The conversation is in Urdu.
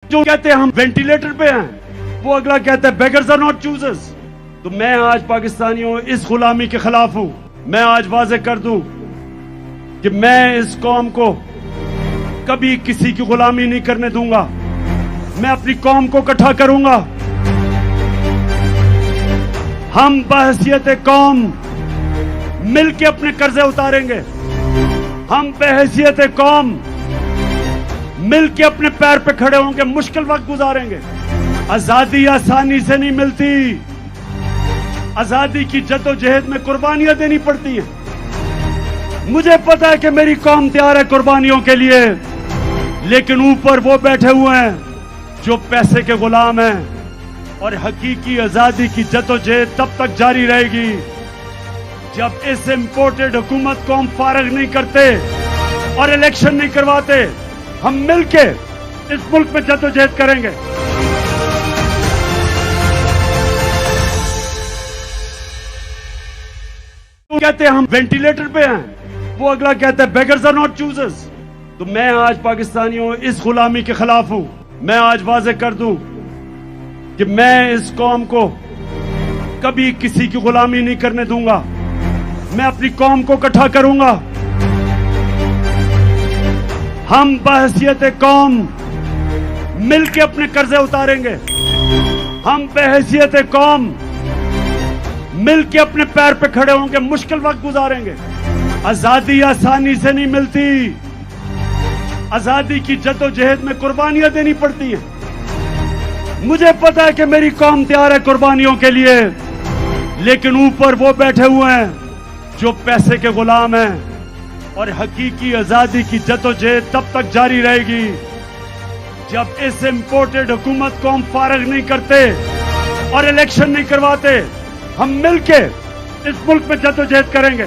جو کہتے ہیں ہم وینٹیلیٹر پہ ہیں، وہ اگلا کہتا ہے بیگرز آر ناٹ چوزرز۔ تو میں آج پاکستانیوں اس غلامی کے خلاف ہوں۔ میں آج واضح کر دوں کہ میں اس قوم کو کبھی کسی کی غلامی نہیں کرنے دوں گا۔ میں اپنی قوم کو اکٹھا کروں گا۔ ہم بحیثیت قوم مل کے اپنے قرضے اتاریں گے۔ ہم بحیثیت قوم مل کے اپنے پیر پہ کھڑے ہوں گے، مشکل وقت گزاریں گے۔ آزادی آسانی سے نہیں ملتی، آزادی کی جدوجہد میں قربانیاں دینی پڑتی ہیں۔ مجھے پتا ہے کہ میری قوم تیار ہے قربانیوں کے لیے، لیکن اوپر وہ بیٹھے ہوئے ہیں جو پیسے کے غلام ہیں، اور حقیقی آزادی کی جدوجہد تب تک جاری رہے گی جب اس امپورٹڈ حکومت کو ہم فارغ نہیں کرتے اور الیکشن نہیں کرواتے۔ ہم مل کے اس ملک میں جدوجہد کریں گے۔ کہتے ہیں ہم وینٹیلیٹر پہ ہیں، وہ اگلا کہتا ہے بیگرز آر ناٹ چوزرز۔ تو میں آج پاکستانیوں اس غلامی کے خلاف ہوں۔ میں آج واضح کر دوں کہ میں اس قوم کو کبھی کسی کی غلامی نہیں کرنے دوں گا۔ میں اپنی قوم کو اکٹھا کروں گا۔ ہم بحیثیت قوم مل کے اپنے قرضے اتاریں گے۔ ہم بحیثیت قوم مل کے اپنے پیر پہ کھڑے ہوں گے، مشکل وقت گزاریں گے۔ آزادی آسانی سے نہیں ملتی، آزادی کی جدوجہد میں قربانیاں دینی پڑتی ہیں۔ مجھے پتا ہے کہ میری قوم تیار ہے قربانیوں کے لیے، لیکن اوپر وہ بیٹھے ہوئے ہیں جو پیسے کے غلام ہیں، اور حقیقی آزادی کی جدوجہد تب تک جاری رہے گی جب اس امپورٹڈ حکومت کو ہم فارغ نہیں کرتے اور الیکشن نہیں کرواتے۔ ہم مل کے اس ملک میں جدوجہد کریں گے۔